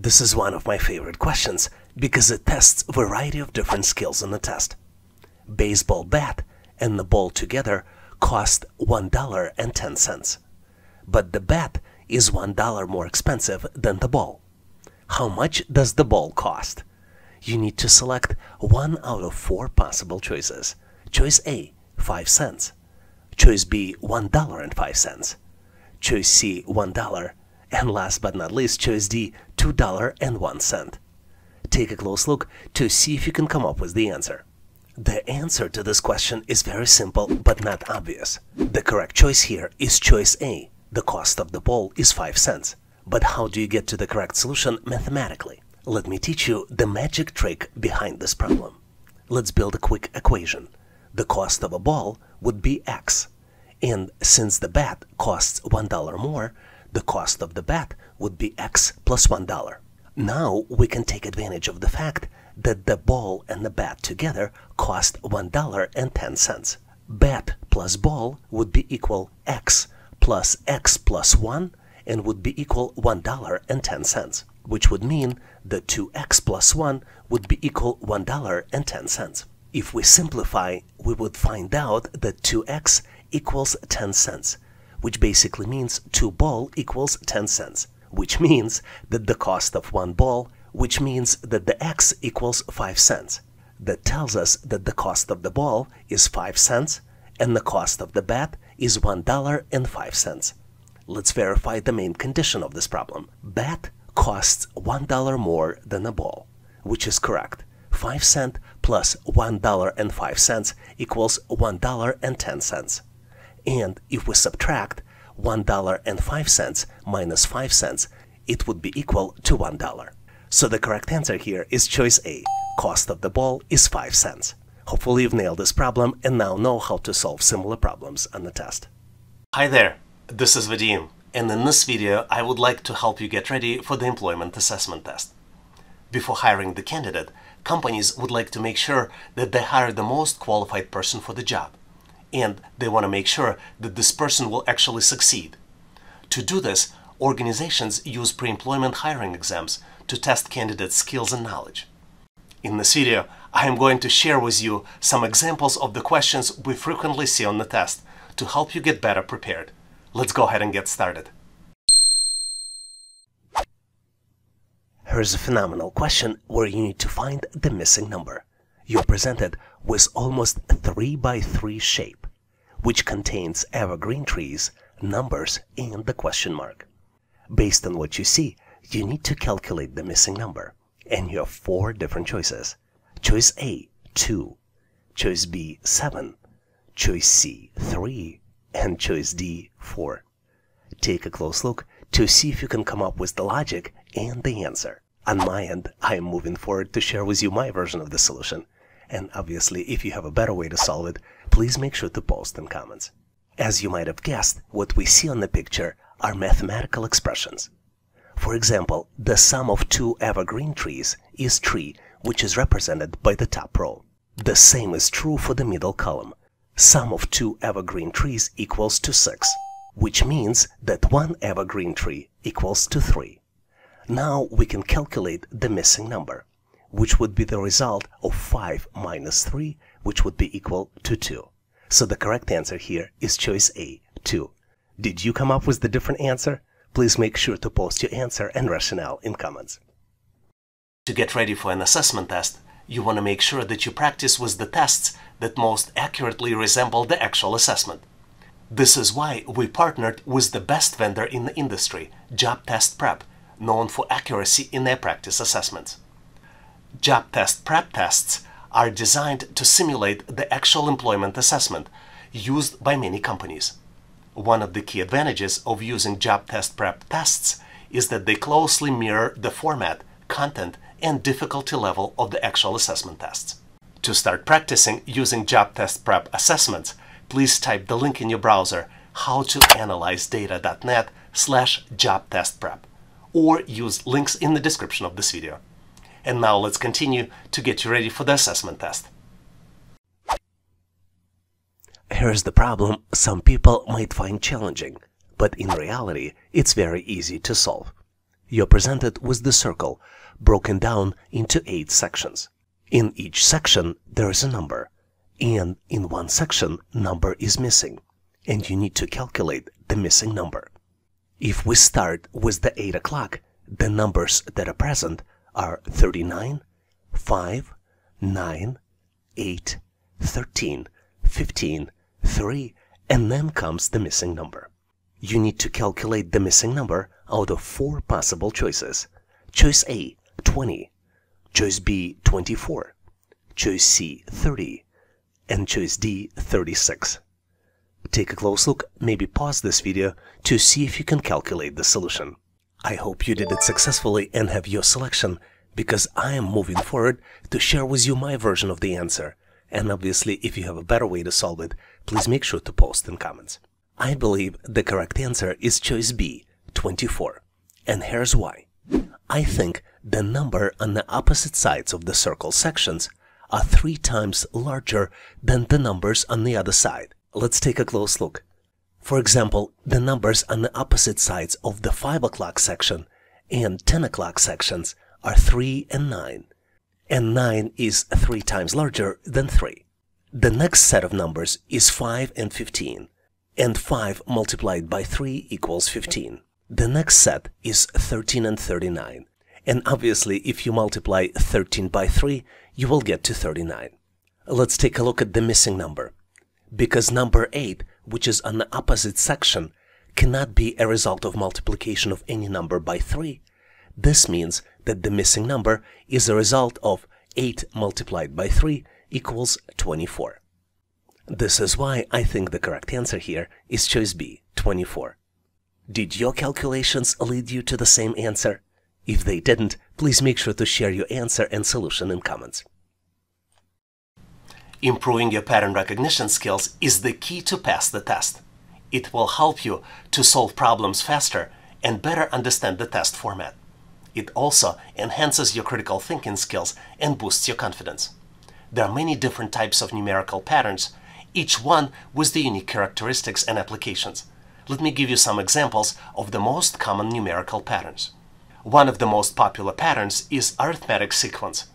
This is one of my favorite questions because it tests a variety of different skills in the test. Baseball bat and the ball together cost $1.10, but the bat is $1 more expensive than the ball. How much does the ball cost? You need to select one out of 4 possible choices. Choice A, 5 cents. Choice B, $1.05. Choice C, $1. And last but not least, choice D, $2.01. Take a close look to see if you can come up with the answer. The answer to this question is very simple but not obvious. The correct choice here is choice A. The cost of the ball is 5 cents. But how do you get to the correct solution mathematically? Let me teach you the magic trick behind this problem. Let's build a quick equation. The cost of a ball would be X. And since the bat costs $1 more, the cost of the bat would be X plus $1. Now we can take advantage of the fact that the ball and the bat together cost $1.10. Bat plus ball would be equal X plus 1 and would be equal $1.10, which would mean that 2x plus 1 would be equal $1.10. If we simplify, we would find out that 2x equals 10 cents, which basically means 2 ball equals 10 cents, which means that the cost of 1 ball, which means that the x equals 5 cents. That tells us that the cost of the ball is 5 cents and the cost of the bat is $1.05. Let's verify the main condition of this problem. Bat costs $1 more than a ball, which is correct. 5 cents plus $1.05 equals $1.10. And if we subtract $1.05 minus 5 cents, it would be equal to $1. So the correct answer here is choice A. Cost of the ball is 5 cents. Hopefully you've nailed this problem and now know how to solve similar problems on the test. Hi there, this is Vadim, and in this video I would like to help you get ready for the employment assessment test. Before hiring the candidate, companies would like to make sure that they hire the most qualified person for the job. And they want to make sure that this person will actually succeed. To do this, organizations use pre-employment hiring exams to test candidates' skills and knowledge. In this video, I am going to share with you some examples of the questions we frequently see on the test to help you get better prepared. Let's go ahead and get started. Here's a phenomenal question where you need to find the missing number. You're presented with almost 3 by 3 shape, which contains evergreen trees, numbers, and the question mark. Based on what you see, you need to calculate the missing number, and you have 4 different choices. Choice A, 2, choice B, 7, choice C, 3, and choice D, 4. Take a close look to see if you can come up with the logic and the answer. On my end, I am moving forward to share with you my version of the solution. And obviously, if you have a better way to solve it, please make sure to post in comments. As you might have guessed, what we see on the picture are mathematical expressions. For example, the sum of 2 evergreen trees is tree, which is represented by the top row. The same is true for the middle column. Sum of 2 evergreen trees equals to 6, which means that 1 evergreen tree equals to 3. Now we can calculate the missing number, which would be the result of 5 minus 3, which would be equal to 2. So the correct answer here is choice A, 2. Did you come up with the different answer? Please make sure to post your answer and rationale in comments. To get ready for an assessment test, you want to make sure that you practice with the tests that most accurately resemble the actual assessment. This is why we partnered with the best vendor in the industry, Job Test Prep, known for accuracy in their practice assessments. Job Test Prep tests are designed to simulate the actual employment assessment used by many companies. One of the key advantages of using Job Test Prep tests is that they closely mirror the format, content, and difficulty level of the actual assessment tests. To start practicing using Job Test Prep assessments, please type the link in your browser howtoanalyzedata.net/jobtestprep or use links in the description of this video. And now let's continue to get you ready for the assessment test. Here's the problem some people might find challenging, but in reality, it's very easy to solve. You're presented with the circle broken down into 8 sections. In each section there is a number, and in one section number is missing, and you need to calculate the missing number. If we start with the 8 o'clock, the numbers that are present are 39, 5, 9, 8, 13, 15, 3, and then comes the missing number. You need to calculate the missing number out of 4 possible choices. Choice A, 20. Choice B, 24. Choice C, 30. And choice D, 36. Take a close look, maybe pause this video to see if you can calculate the solution. I hope you did it successfully and have your selection, because I am moving forward to share with you my version of the answer. And obviously, if you have a better way to solve it, please make sure to post in comments. I believe the correct answer is choice B, 24. And here's why. I think the number on the opposite sides of the circle sections are 3 times larger than the numbers on the other side. Let's take a close look. For example, the numbers on the opposite sides of the 5 o'clock section and 10 o'clock sections are 3 and 9. And 9 is 3 times larger than 3. The next set of numbers is 5 and 15. And 5 multiplied by 3 equals 15. The next set is 13 and 39. And obviously, if you multiply 13 by 3, you will get to 39. Let's take a look at the missing number. Because number 8, which is on the opposite section, cannot be a result of multiplication of any number by 3, this means that the missing number is a result of 8 multiplied by 3 equals 24. This is why I think the correct answer here is choice B, 24. Did your calculations lead you to the same answer? If they didn't, please make sure to share your answer and solution in comments. Improving your pattern recognition skills is the key to pass the test. It will help you to solve problems faster and better understand the test format. It also enhances your critical thinking skills and boosts your confidence. There are many different types of numerical patterns, each one with the unique characteristics and applications. Let me give you some examples of the most common numerical patterns. One of the most popular patterns is arithmetic sequence.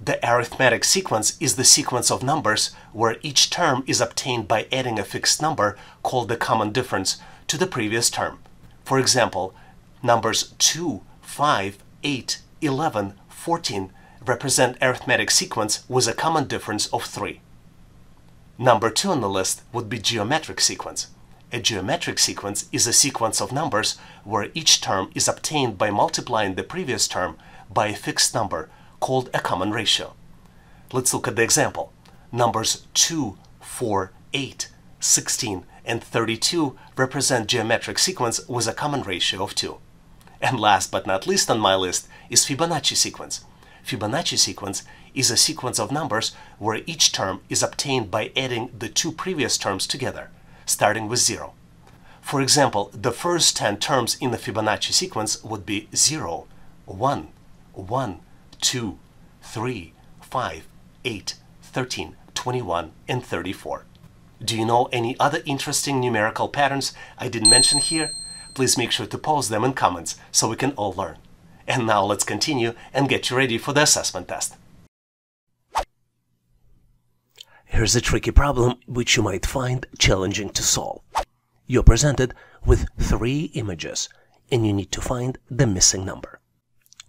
The arithmetic sequence is the sequence of numbers where each term is obtained by adding a fixed number called the common difference to the previous term. For example, numbers 2, 5, 8, 11, 14 represent arithmetic sequence with a common difference of 3. Number 2 on the list would be geometric sequence. A geometric sequence is a sequence of numbers where each term is obtained by multiplying the previous term by a fixed number called a common ratio. Let's look at the example. Numbers 2, 4, 8, 16, and 32 represent geometric sequence with a common ratio of 2. And last but not least on my list is Fibonacci sequence. Fibonacci sequence is a sequence of numbers where each term is obtained by adding the 2 previous terms together, starting with 0. For example, the first 10 terms in the Fibonacci sequence would be 0, 1, 1, 2, 3, 5, 8, 13, 21, and 34. Do you know any other interesting numerical patterns I didn't mention here? Please make sure to post them in comments so we can all learn. And now let's continue and get you ready for the assessment test. Here's a tricky problem which you might find challenging to solve. You're presented with 3 images and you need to find the missing number.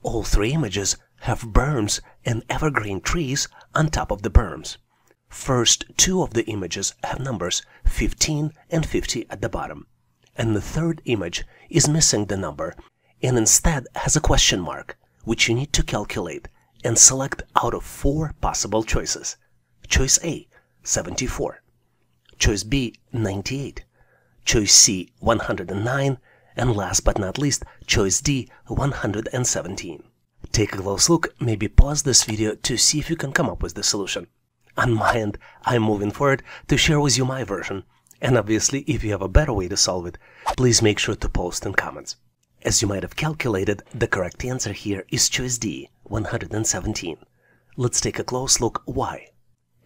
All 3 images have berms and evergreen trees on top of the berms. First 2 of the images have numbers 15 and 50 at the bottom, and the third image is missing the number and instead has a question mark, which you need to calculate and select out of 4 possible choices. Choice A, 74. Choice B, 98. Choice C, 109. And last but not least, choice D, 117. Take a close look, maybe pause this video to see if you can come up with the solution. On my end, I'm moving forward to share with you my version. And obviously, if you have a better way to solve it, please make sure to post in comments. As you might have calculated, the correct answer here is choice D, 117. Let's take a close look why.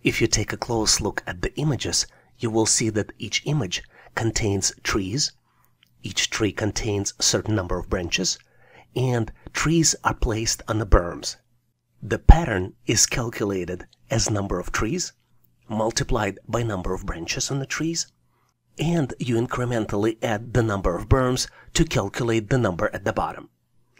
If you take a close look at the images, you will see that each image contains trees, each tree contains a certain number of branches, and trees are placed on the berms. The pattern is calculated as number of trees multiplied by number of branches on the trees, and you incrementally add the number of berms to calculate the number at the bottom.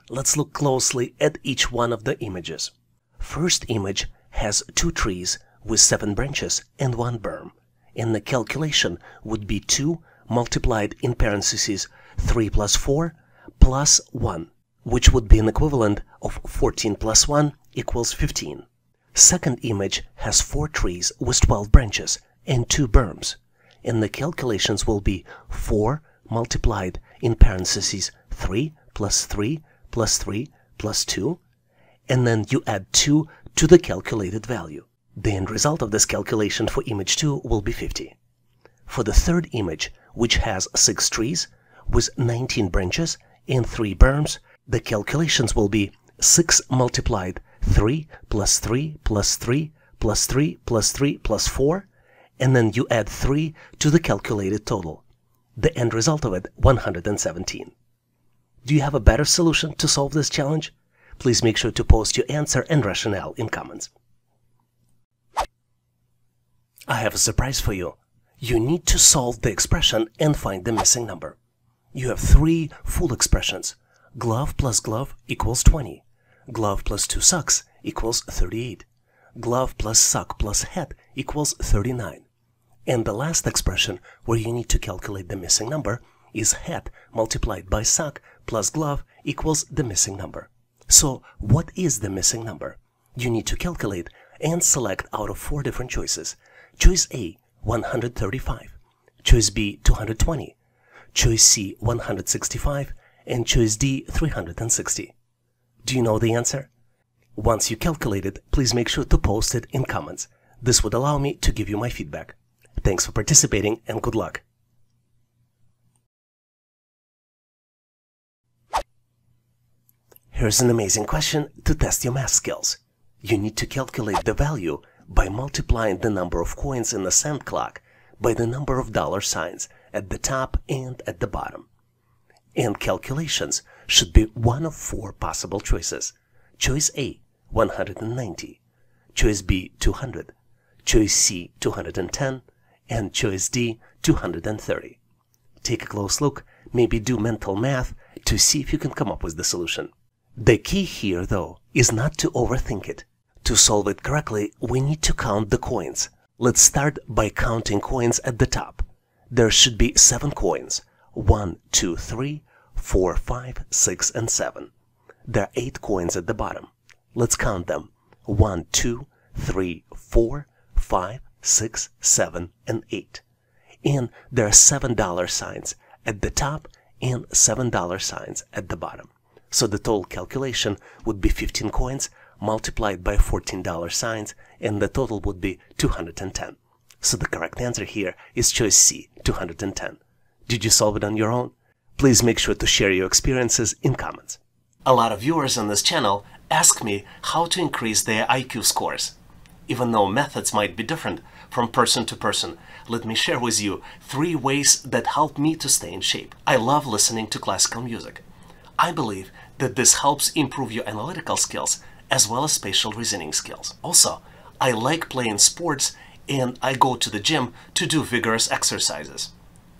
Let's look closely at each one of the images. First image has 2 trees with 7 branches and 1 berm, and the calculation would be 2 multiplied in parentheses 3 plus 4 plus 1, which would be an equivalent of 14 plus 1 equals 15. Second image has 4 trees with 12 branches and 2 berms, and the calculations will be 4 multiplied in parentheses 3 plus 3 plus 3 plus 2, and then you add 2 to the calculated value. The end result of this calculation for image 2 will be 50. For the third image, which has 6 trees with 19 branches and 3 berms, the calculations will be 6 multiplied 3 plus 3 plus 3 plus 3 plus 3 plus 4, and then you add 3 to the calculated total. The end result of it, 117. Do you have a better solution to solve this challenge? Please make sure to post your answer and rationale in comments. I have a surprise for you. You need to solve the expression and find the missing number. You have 3 full expressions. Glove plus glove equals 20. Glove plus 2 socks equals 38. Glove plus sock plus hat equals 39. And the last expression where you need to calculate the missing number is hat multiplied by sock plus glove equals the missing number. So what is the missing number? You need to calculate and select out of 4 different choices. Choice A, 135. Choice B, 220. Choice C, 165. And choice D, 360. Do you know the answer? Once you calculate it, please make sure to post it in comments. This would allow me to give you my feedback. Thanks for participating and good luck. Here's an amazing question to test your math skills. You need to calculate the value by multiplying the number of coins in the cent clock by the number of dollar signs at the top and at the bottom. And calculations should be one of 4 possible choices. Choice A, 190. Choice B, 200. Choice C, 210. And choice D, 230. Take a close look, maybe do mental math to see if you can come up with the solution. The key here, though, is not to overthink it. To solve it correctly, we need to count the coins. Let's start by counting coins at the top. There should be 7 coins. 1, 2, 3, 4, 5, 6, and 7. There are 8 coins at the bottom. Let's count them. 1, 2, 3, 4, 5, 6, 7, and 8. And there are $7 signs at the top and $7 signs at the bottom. So the total calculation would be 15 coins multiplied by $14 signs, and the total would be 210. So the correct answer here is choice C, 210. Did you solve it on your own? Please make sure to share your experiences in comments. A lot of viewers on this channel ask me how to increase their IQ scores. Even though methods might be different from person to person, let me share with you 3 ways that help me to stay in shape. I love listening to classical music. I believe that this helps improve your analytical skills as well as spatial reasoning skills. Also, I like playing sports and I go to the gym to do vigorous exercises.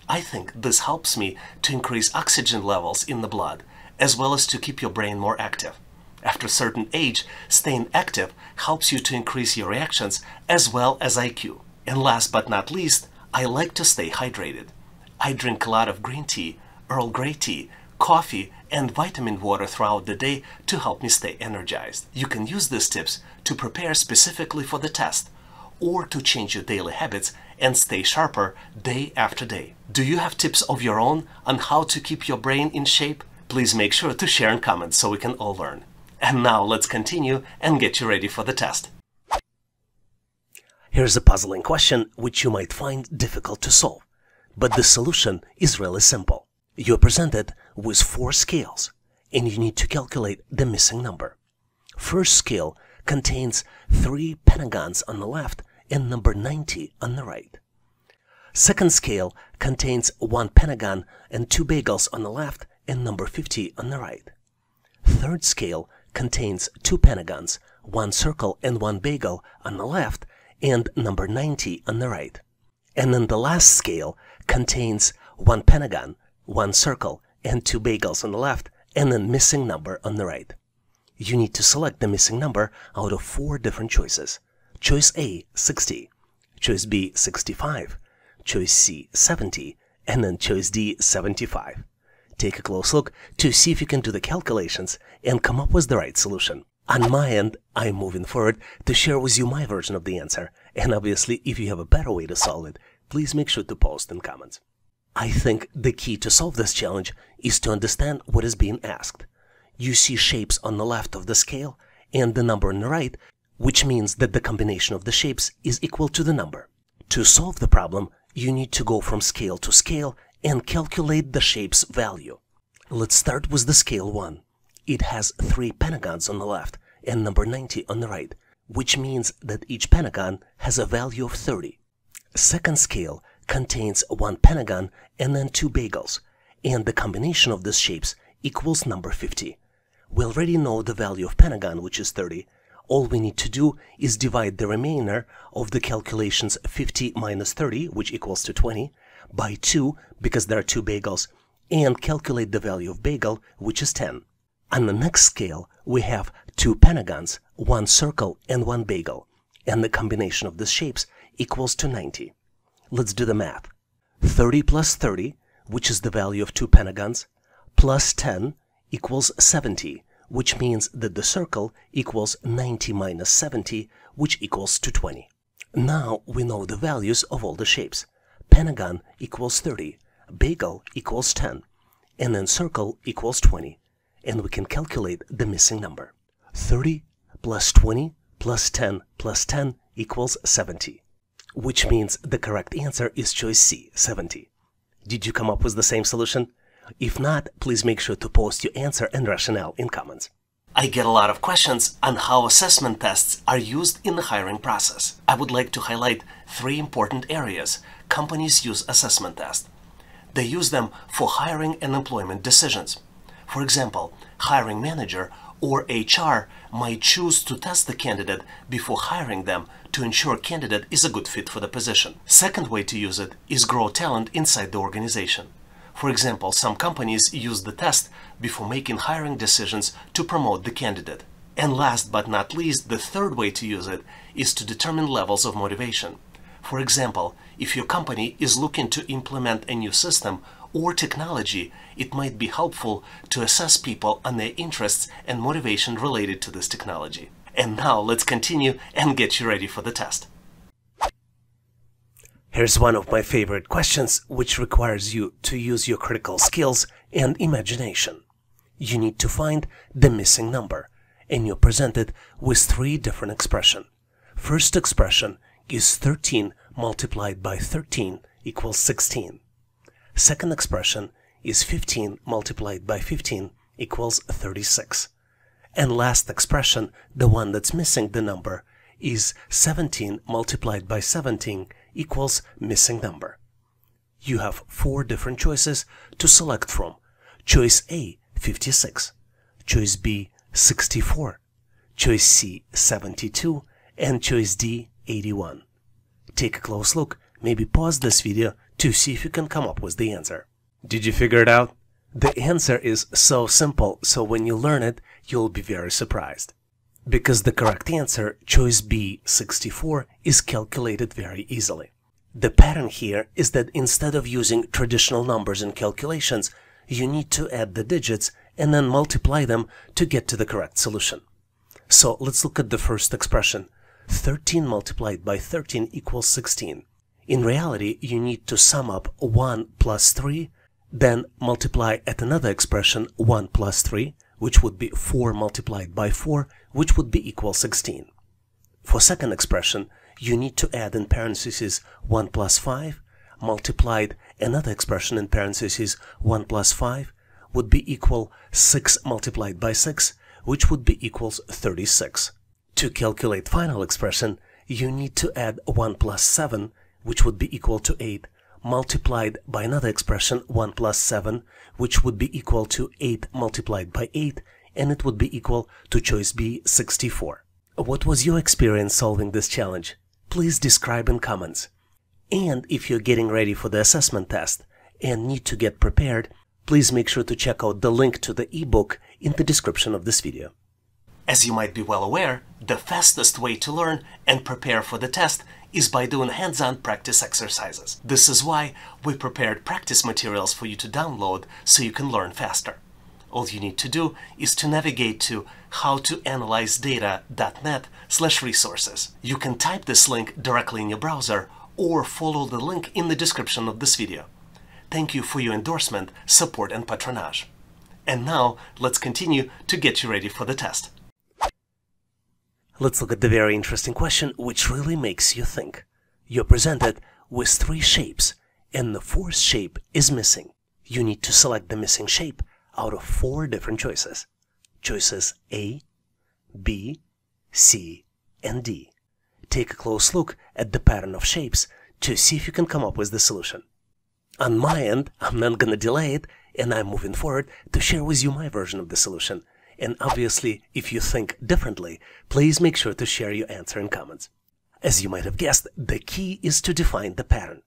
I think this helps me to increase oxygen levels in the blood as well as to keep your brain more active. After a certain age, staying active helps you to increase your reactions as well as IQ. And last but not least, I like to stay hydrated. I drink a lot of green tea, Earl Grey tea, coffee, and vitamin water throughout the day to help me stay energized. You can use these tips to prepare specifically for the test or to change your daily habits and stay sharper day after day. Do you have tips of your own on how to keep your brain in shape? Please make sure to share in comments so we can all learn. And now let's continue and get you ready for the test. Here's a puzzling question which you might find difficult to solve, but the solution is really simple. You're presented with 4 scales, and you need to calculate the missing number. First scale contains 3 pentagons on the left and number 90 on the right. Second scale contains 1 pentagon and 2 bagels on the left and number 50 on the right. Third scale contains 2 pentagons, 1 circle and 1 bagel on the left, and number 90 on the right. And then the last scale contains 1 pentagon, 1 circle, and 2 bagels on the left, and then missing number on the right. You need to select the missing number out of 4 different choices. Choice A, 60. Choice B, 65. Choice C, 70. And then choice D, 75. Take a close look to see if you can do the calculations and come up with the right solution. On my end, I'm moving forward to share with you my version of the answer, and obviously if you have a better way to solve it, please make sure to post in comments. I think the key to solve this challenge is to understand what is being asked. You see shapes on the left of the scale and the number on the right, which means that the combination of the shapes is equal to the number. To solve the problem, you need to go from scale to scale and calculate the shape's value. Let's start with the scale 1. It has 3 pentagons on the left and number 90 on the right, which means that each pentagon has a value of 30. Second scale contains 1 pentagon and then 2 bagels, and the combination of these shapes equals number 50. We already know the value of pentagon, which is 30. All we need to do is divide the remainder of the calculations 50 minus 30, which equals to 20, by 2, because there are 2 bagels, and calculate the value of bagel, which is 10. On the next scale, we have 2 pentagons, 1 circle, and 1 bagel, and the combination of the shapes equals to 90. Let's do the math. 30 plus 30, which is the value of 2 pentagons, plus 10 equals 70, which means that the circle equals 90 minus 70, which equals to 20. Now we know the values of all the shapes. Pentagon equals 30, bagel equals 10, and then circle equals 20, and we can calculate the missing number. 30 plus 20 plus 10 plus 10 equals 70, which means the correct answer is choice C, 70. Did you come up with the same solution? If not, please make sure to post your answer and rationale in comments. I get a lot of questions on how assessment tests are used in the hiring process. I would like to highlight 3 important areas companies use assessment tests. They use them for hiring and employment decisions. For example, hiring manager or HR might choose to test the candidate before hiring them to ensure candidate is a good fit for the position. Second way to use it is grow talent inside the organization. For example, some companies use the test before making hiring decisions to promote the candidate. And last but not least, the third way to use it is to determine levels of motivation. For example, if your company is looking to implement a new system or technology, it might be helpful to assess people on their interests and motivation related to this technology. And now let's continue and get you ready for the test. Here's one of my favorite questions, which requires you to use your critical skills and imagination. You need to find the missing number, and you're presented with 3 different expressions. First expression is 13 multiplied by 13 equals 16. Second expression is 15 multiplied by 15 equals 36. And last expression, the one that's missing the number, is 17 multiplied by 17 equals missing number. You have 4 different choices to select from. Choice A, 56. Choice B, 64. Choice C, 72. And choice D, 81. Take a close look, maybe pause this video to see if you can come up with the answer. Did you figure it out? The answer is so simple, so when you learn it, you'll be very surprised. Because the correct answer, choice B, 64, is calculated very easily. The pattern here is that instead of using traditional numbers in calculations, you need to add the digits and then multiply them to get to the correct solution. So let's look at the first expression. 13 multiplied by 13 equals 16. In reality, you need to sum up 1 plus 3, then multiply at another expression 1 plus 3, which would be 4 multiplied by 4, which would be equal 16. For second expression, you need to add in parentheses 1 plus 5, multiplied another expression in parentheses 1 plus 5, would be equal 6 multiplied by 6, which would be equals 36. To calculate final expression, you need to add 1 plus 7, which would be equal to 8, multiplied by another expression 1 plus 7, which would be equal to 8 multiplied by 8, and it would be equal to choice B, 64. What was your experience solving this challenge? Please describe in comments. And if you're getting ready for the assessment test and need to get prepared, please make sure to check out the link to the ebook in the description of this video. As you might be well aware, the fastest way to learn and prepare for the test is by doing hands-on practice exercises. This is why we prepared practice materials for you to download so you can learn faster. All you need to do is to navigate to howtoanalyzedata.net/resources. You can type this link directly in your browser or follow the link in the description of this video. Thank you for your endorsement, support, and patronage. And now, let's continue to get you ready for the test. Let's look at the very interesting question, which really makes you think. You're presented with 3 shapes, and the 4th shape is missing. You need to select the missing shape out of 4 different choices. Choices A, B, C, and D. Take a close look at the pattern of shapes to see if you can come up with the solution. On my end, I'm not gonna delay it, and I'm moving forward to share with you my version of the solution. And obviously, if you think differently, please make sure to share your answer in comments. As you might have guessed, the key is to define the pattern.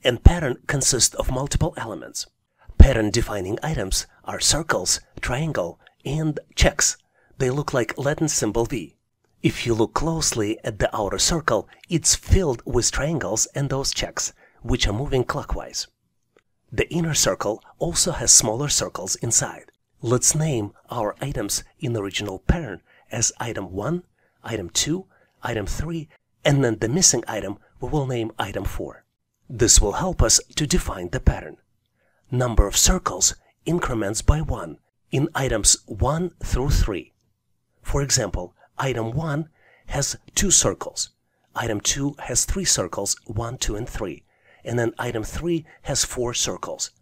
And pattern consists of multiple elements. Pattern-defining items are circles, triangle, and checks. They look like Latin symbol V. If you look closely at the outer circle, it's filled with triangles and those checks, which are moving clockwise. The inner circle also has smaller circles inside. Let's name our items in the original pattern as item 1, item 2, item 3, and then the missing item we will name item 4. This will help us to define the pattern. Number of circles increments by 1 in items 1 through 3. For example, item 1 has 2 circles, item 2 has 3 circles, 1, 2, and 3, and then item 3 has 4 circles,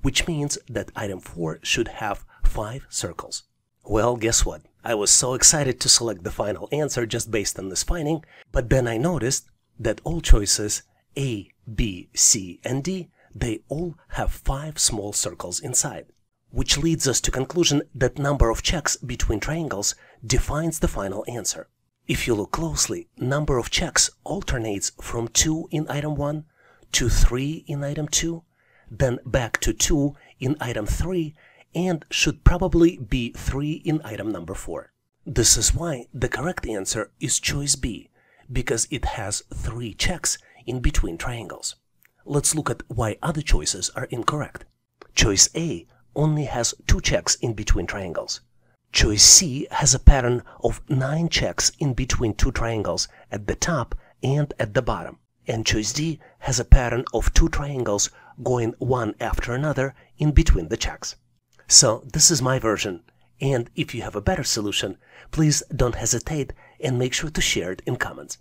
which means that item 4 should have 5 circles. Well, guess what? I was so excited to select the final answer just based on this finding, but then I noticed that all choices A, B, C, and D, they all have 5 small circles inside, which leads us to conclusion that number of checks between triangles defines the final answer. If you look closely, number of checks alternates from 2 in item 1 to 3 in item 2, then back to 2 in item 3, and should probably be 3 in item number 4. This is why the correct answer is choice B, because it has 3 checks in between triangles. Let's look at why other choices are incorrect. Choice A only has 2 checks in between triangles. Choice C has a pattern of 9 checks in between 2 triangles at the top and at the bottom. And choice D has a pattern of 2 triangles going one after another in between the checks. So this is my version, and if you have a better solution, please don't hesitate and make sure to share it in comments.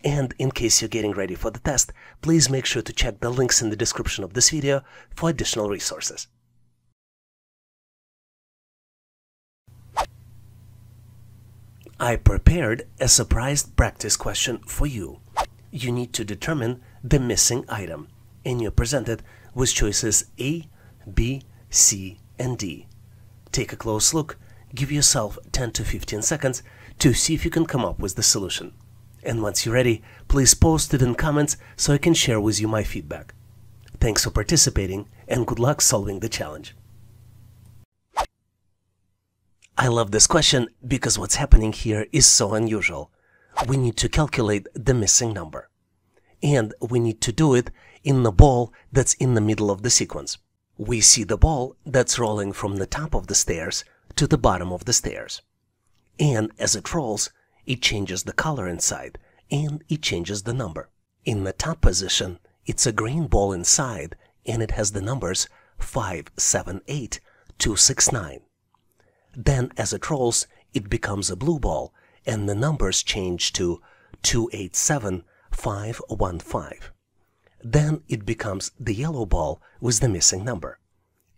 And in case you're getting ready for the test, please make sure to check the links in the description of this video for additional resources. I prepared a surprise practice question for you. You need to determine the missing item, and you're presented with choices A, B, C, and D. Take a close look, give yourself 10 to 15 seconds to see if you can come up with the solution. And once you're ready, please post it in comments so I can share with you my feedback. Thanks for participating, and good luck solving the challenge. I love this question because what's happening here is so unusual. We need to calculate the missing number. And we need to do it in the ball that's in the middle of the sequence. We see the ball that's rolling from the top of the stairs to the bottom of the stairs. And as it rolls, it changes the color inside, and it changes the number. In the top position, it's a green ball inside, and it has the numbers 5, 7, 8, 2, 6, 9. Then as it rolls, it becomes a blue ball, and the numbers change to 2, 8, 7, 5, 1, 5. Then it becomes the yellow ball with the missing number.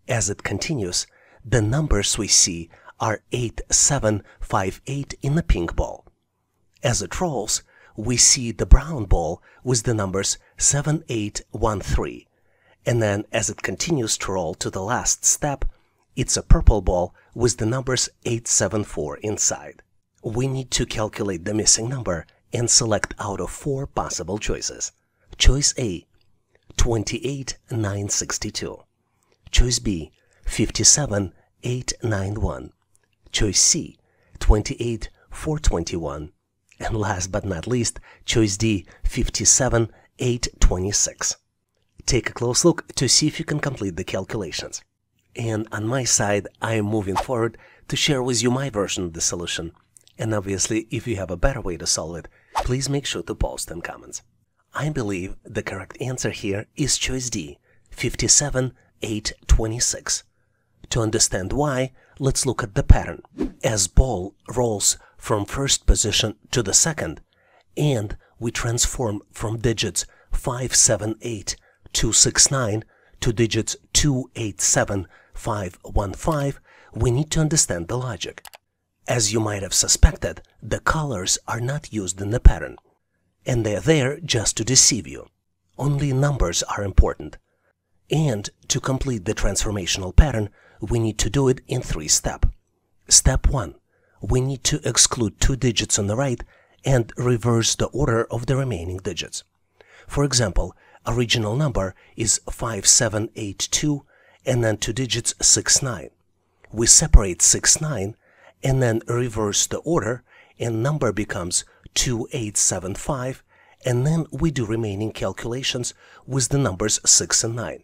As it continues, the numbers we see are 8, 7, 5, 8 in the pink ball. As it rolls, we see the brown ball with the numbers 7, 8, 1, 3. And then as it continues to roll to the last step, It's a purple ball with the numbers 874 inside. We need to calculate the missing number and select out of 4 possible choices. Choice A, 28,962. Choice B, 57,891. Choice C, 28,421. And last but not least, choice D, 57,826. Take a close look to see if you can complete the calculations. And on my side, I am moving forward to share with you my version of the solution. And obviously, if you have a better way to solve it, please make sure to post in comments. I believe the correct answer here is choice D, 57,826. To understand why, let's look at the pattern. As ball rolls from first position to the second, and we transform from digits 578269 to digits 287515, we need to understand the logic. As you might have suspected, the colors are not used in the pattern, and they're there just to deceive you. Only numbers are important. And to complete the transformational pattern, we need to do it in 3 steps. Step 1. We need to exclude 2 digits on the right and reverse the order of the remaining digits. For example, original number is 5782 and then 2 digits 69. We separate 69 and then reverse the order, and number becomes 2875, and then we do remaining calculations with the numbers 6 and 9.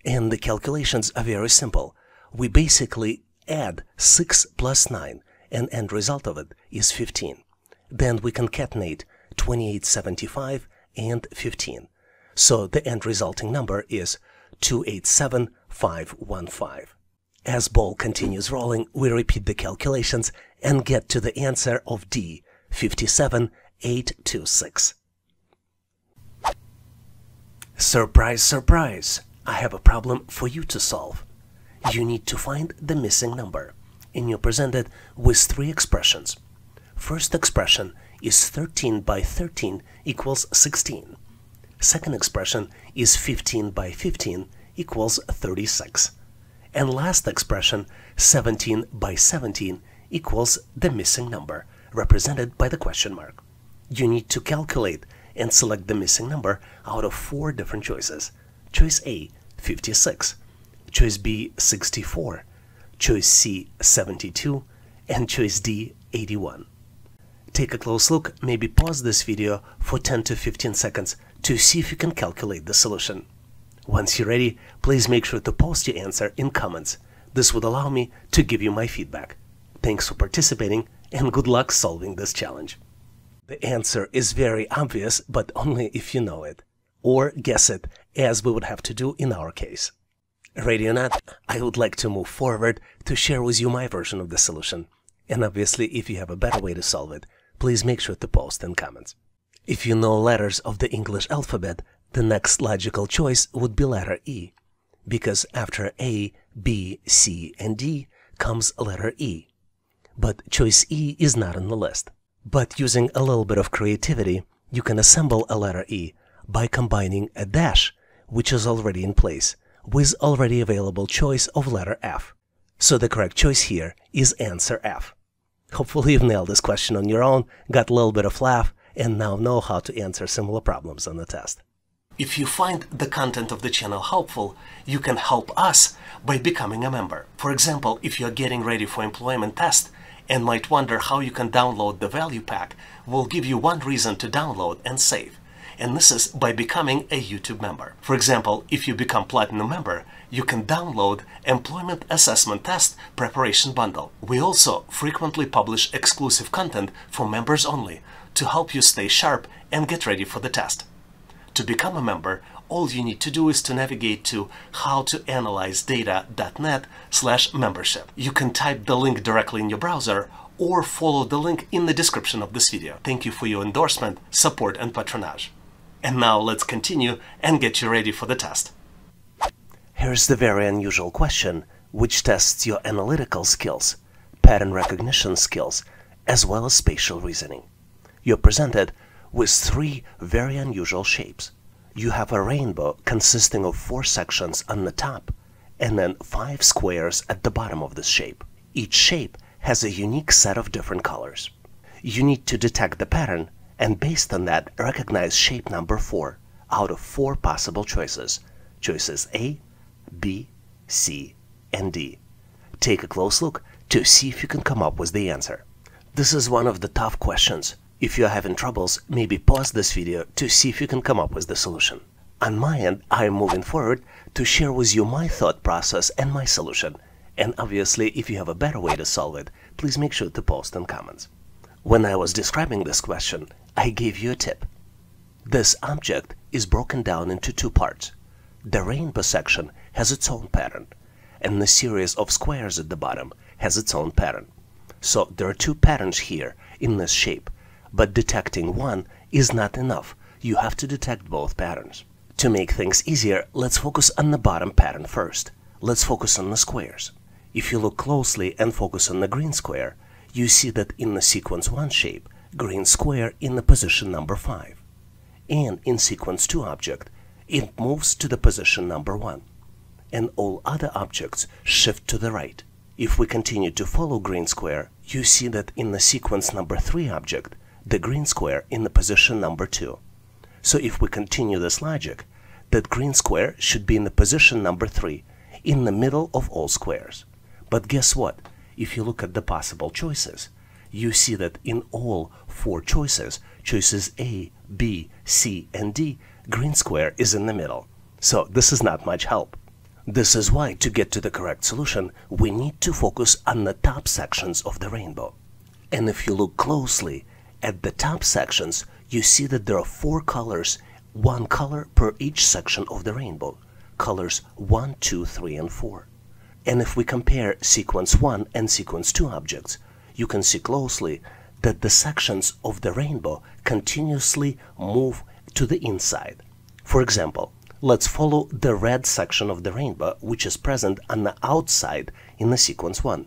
And the calculations are very simple. We basically add 6 plus 9, and end result of it is 15. Then we concatenate 2875 and 15. So the end resulting number is 287515. As ball continues rolling, we repeat the calculations and get to the answer of D, 57,826. Surprise, surprise! I have a problem for you to solve. You need to find the missing number, and you're presented with 3 expressions. First expression is 13 by 13 equals 16. Second expression is 15 by 15 equals 36. And last expression, 17 by 17 equals the missing number, represented by the question mark. You need to calculate and select the missing number out of 4 different choices. Choice A, 56. Choice B, 64. Choice C, 72. And choice D, 81. Take a close look, maybe pause this video for 10 to 15 seconds to see if you can calculate the solution. Once you're ready, please make sure to post your answer in comments. This would allow me to give you my feedback. Thanks for participating, and good luck solving this challenge. The answer is very obvious, but only if you know it, or guess it, as we would have to do in our case. Ready or not, I would like to move forward to share with you my version of the solution. And obviously, if you have a better way to solve it, please make sure to post in comments. If you know letters of the English alphabet, the next logical choice would be letter E, because after A, B, C, and D comes letter E. But choice E is not on the list. But using a little bit of creativity, you can assemble a letter E by combining a dash, which is already in place, with already available choice of letter F. So the correct choice here is answer F. Hopefully you've nailed this question on your own, got a little bit of laugh, and now know how to answer similar problems on the test. If you find the content of the channel helpful, you can help us by becoming a member. For example, if you're getting ready for employment test and might wonder how you can download the value pack, we'll give you one reason to download and save. And this is by becoming a YouTube member. For example, if you become Platinum member, you can download Employment Assessment Test Preparation Bundle. We also frequently publish exclusive content for members only to help you stay sharp and get ready for the test. To become a member, all you need to do is to navigate to howtoanalyzedata.net/membership. You can type the link directly in your browser or follow the link in the description of this video. Thank you for your endorsement, support, and patronage. And now let's continue and get you ready for the test. Here's the very unusual question, which tests your analytical skills, pattern recognition skills, as well as spatial reasoning. You're presented with 3 very unusual shapes. You have a rainbow consisting of 4 sections on the top and then 5 squares at the bottom of this shape. Each shape has a unique set of different colors. You need to detect the pattern and based on that recognize shape number 4 out of 4 possible choices. Choices A, B, C, and D. Take a close look to see if you can come up with the answer. This is one of the tough questions. If you're having troubles, maybe pause this video to see if you can come up with the solution. On my end, I am moving forward to share with you my thought process and my solution. And obviously, if you have a better way to solve it, please make sure to post in comments. When I was describing this question, I gave you a tip. This object is broken down into 2 parts. The rainbow section has its own pattern, and the series of squares at the bottom has its own pattern. So there are 2 patterns here in this shape, but detecting one is not enough. You have to detect both patterns. To make things easier, let's focus on the bottom pattern first. Let's focus on the squares. If you look closely and focus on the green square, you see that in the sequence 1 shape, green square in the position number 5. And in sequence 2 object, it moves to the position number 1. And all other objects shift to the right. If we continue to follow green square, you see that in the sequence number 3 object, the green square in the position number 2. So if we continue this logic, that green square should be in the position number 3, in the middle of all squares. But guess what? If you look at the possible choices, you see that in all 4 choices, choices A, B, C, and D, green square is in the middle. So this is not much help. This is why to get to the correct solution, we need to focus on the top sections of the rainbow. And if you look closely at the top sections, you see that there are 4 colors, 1 color per each section of the rainbow. Colors 1, 2, 3, and 4. And if we compare sequence 1 and sequence 2 objects, you can see closely that the sections of the rainbow continuously move to the inside. For example, let's follow the red section of the rainbow, which is present on the outside in the sequence 1.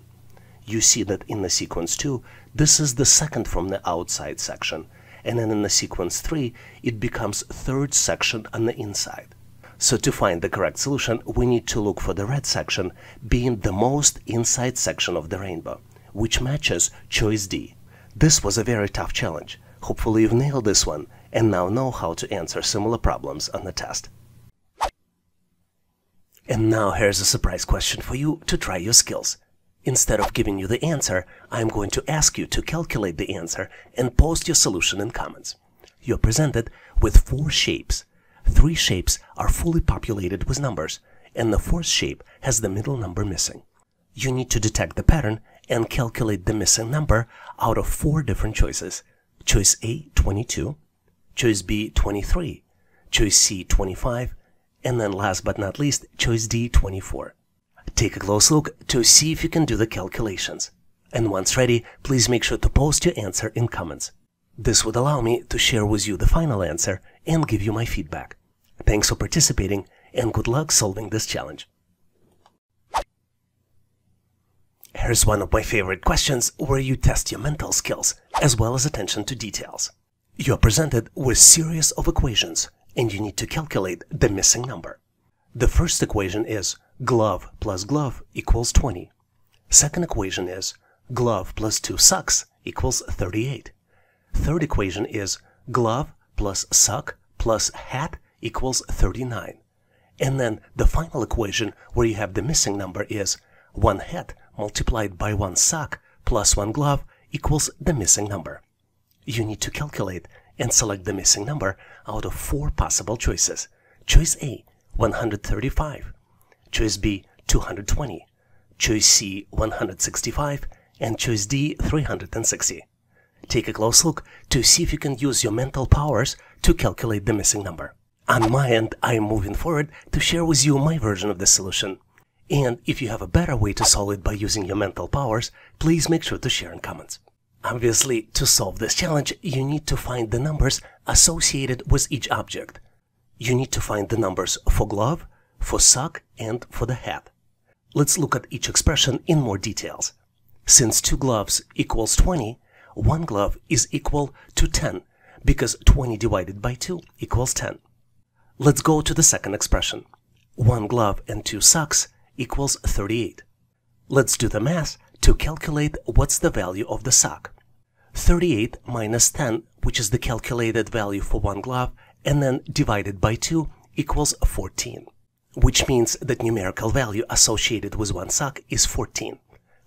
You see that in the sequence 2, this is the second from the outside section, and then in the sequence 3, it becomes 3rd section on the inside. So to find the correct solution, we need to look for the red section being the most inside section of the rainbow, which matches choice D. This was a very tough challenge. Hopefully you've nailed this one and now know how to answer similar problems on the test. And now here's a surprise question for you to try your skills. Instead of giving you the answer, I'm going to ask you to calculate the answer and post your solution in comments. You're presented with 4 shapes. 3 shapes are fully populated with numbers, and the 4th shape has the middle number missing. You need to detect the pattern and calculate the missing number out of 4 different choices. Choice A, 22, choice B, 23, choice C, 25, and then last but not least, choice D, 24. Take a close look to see if you can do the calculations. And once ready, please make sure to post your answer in comments. This would allow me to share with you the final answer and give you my feedback. Thanks for participating and good luck solving this challenge. Here's one of my favorite questions where you test your mental skills as well as attention to details. You're presented with a series of equations and you need to calculate the missing number. The first equation is glove plus glove equals 20. Second equation is glove plus 2 socks equals 38. Third equation is glove plus sock plus hat equals 39. And then the final equation where you have the missing number is 1 hat multiplied by 1 sock plus 1 glove equals the missing number. You need to calculate and select the missing number out of 4 possible choices. Choice A, 135. Choice B, 220. Choice C, 165. And choice D, 360. Take a close look to see if you can use your mental powers to calculate the missing number. On my end, I am moving forward to share with you my version of the solution. And if you have a better way to solve it by using your mental powers, please make sure to share in comments. Obviously, to solve this challenge, you need to find the numbers associated with each object. You need to find the numbers for glove, for sock, and for the hat. Let's look at each expression in more details. Since 2 gloves equals 20, 1 glove is equal to 10, because 20 divided by 2 equals 10. Let's go to the second expression. 1 glove and 2 socks equals 38. Let's do the math to calculate what's the value of the sock. 38 minus 10, which is the calculated value for one glove, and then divided by 2 equals 14, which means that numerical value associated with one sock is 14.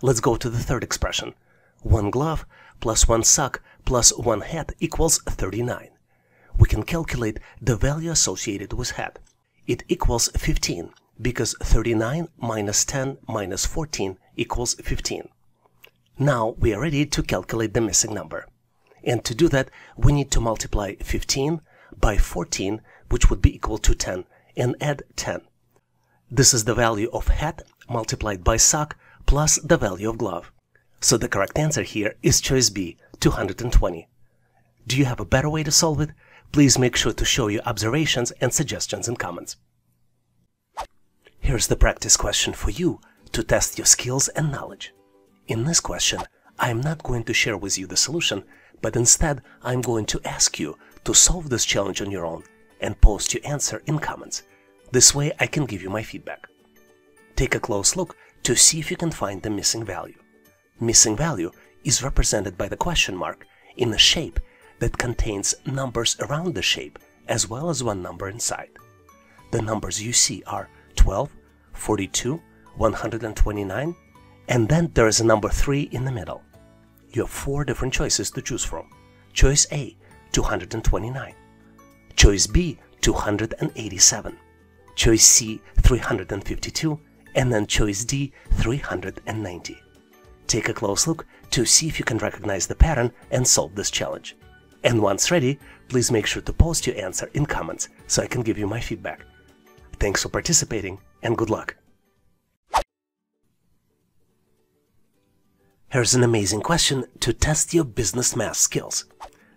Let's go to the third expression. One glove plus one sock plus one hat equals 39. We can calculate the value associated with hat. It equals 15 because 39 minus 10 minus 14 equals 15. Now we are ready to calculate the missing number. And to do that, we need to multiply 15 by 14, which would be equal to 10, and add 10. This is the value of hat multiplied by sock plus the value of glove. So the correct answer here is choice B, 220. Do you have a better way to solve it? Please make sure to show your observations and suggestions in comments. Here's the practice question for you to test your skills and knowledge. In this question, I am not going to share with you the solution, but instead I'm going to ask you to solve this challenge on your own and post your answer in comments. This way I can give you my feedback. Take a close look to see if you can find the missing value. Missing value is represented by the question mark in a shape that contains numbers around the shape as well as one number inside. The numbers you see are 12, 42, 129, and then there is a number 3 in the middle. You have 4 different choices to choose from. Choice A, 229. Choice B, 287. Choice C, 352. And then choice D, 390. Take a close look to see if you can recognize the pattern and solve this challenge. And once ready, please make sure to post your answer in comments so I can give you my feedback. Thanks for participating and good luck! Here's an amazing question to test your business math skills.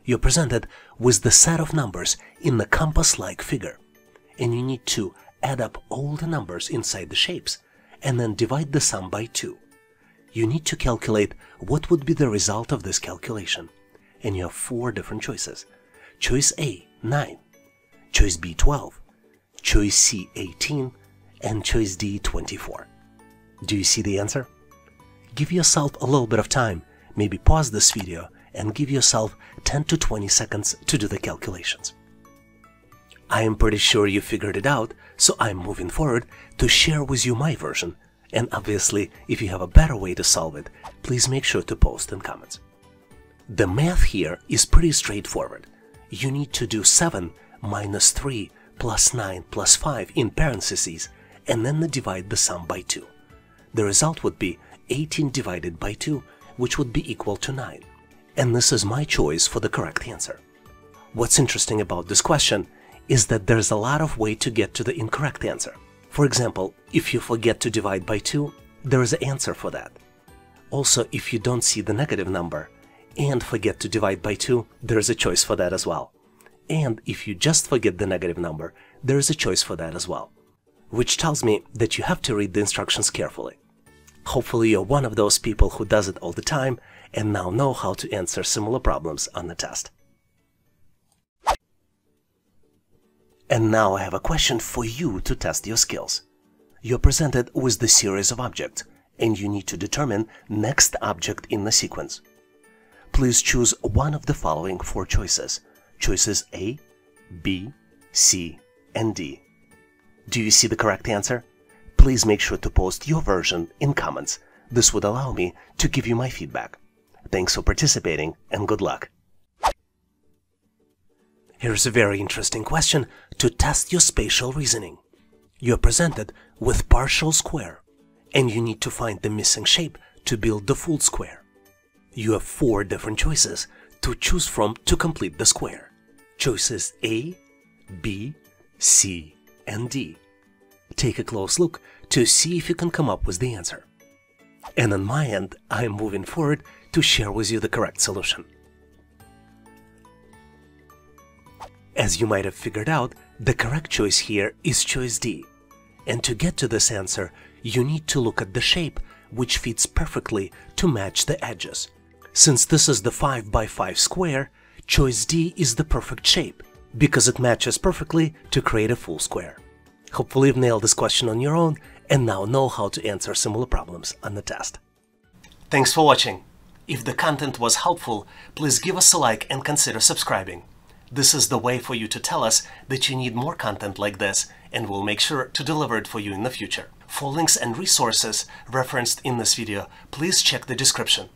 You're presented with the set of numbers in the compass-like figure, and you need to add up all the numbers inside the shapes and then divide the sum by 2. You need to calculate what would be the result of this calculation, and you have 4 different choices. Choice A, 9. Choice B, 12. Choice C, 18. And choice D, 24. Do you see the answer? Give yourself a little bit of time, maybe pause this video and give yourself 10 to 20 seconds to do the calculations. I am pretty sure you figured it out, so I'm moving forward to share with you my version, and obviously if you have a better way to solve it, please make sure to post in comments. The math here is pretty straightforward. You need to do 7 minus 3 plus 9 plus 5 in parentheses and then divide the sum by 2. The result would be 18 divided by 2, which would be equal to 9. And this is my choice for the correct answer. What's interesting about this question is that there's a lot of way to get to the incorrect answer. For example, if you forget to divide by 2, there is an answer for that. Also, if you don't see the negative number and forget to divide by 2, there is a choice for that as well. And if you just forget the negative number, there is a choice for that as well. Which tells me that you have to read the instructions carefully. Hopefully you're one of those people who does it all the time and now know how to answer similar problems on the test. And now I have a question for you to test your skills. You're presented with the series of objects, and you need to determine next object in the sequence. Please choose one of the following 4 choices. Choices A, B, C, and D. Do you see the correct answer? Please make sure to post your version in comments. This would allow me to give you my feedback. Thanks for participating and good luck! Here's a very interesting question to test your spatial reasoning. You're presented with partial square, and you need to find the missing shape to build the full square. You have 4 different choices to choose from to complete the square. Choices A, B, C, and D. Take a close look to see if you can come up with the answer. And on my end, I'm moving forward to share with you the correct solution. As you might have figured out, the correct choice here is choice D. And to get to this answer, you need to look at the shape which fits perfectly to match the edges. Since this is the 5 by 5 square, choice D is the perfect shape because it matches perfectly to create a full square. Hopefully you've nailed this question on your own and now know how to answer similar problems on the test. Thanks for watching. If the content was helpful, please give us a like and consider subscribing. This is the way for you to tell us that you need more content like this, and we'll make sure to deliver it for you in the future. For links and resources referenced in this video, please check the description.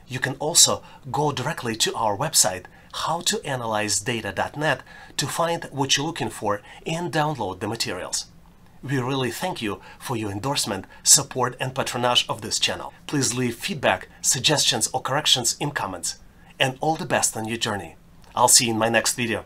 You can also go directly to our website, howtoanalyzedata.net, to find what you're looking for and download the materials. We really thank you for your endorsement, support, and patronage of this channel. Please leave feedback, suggestions, or corrections in comments. And all the best on your journey. I'll see you in my next video.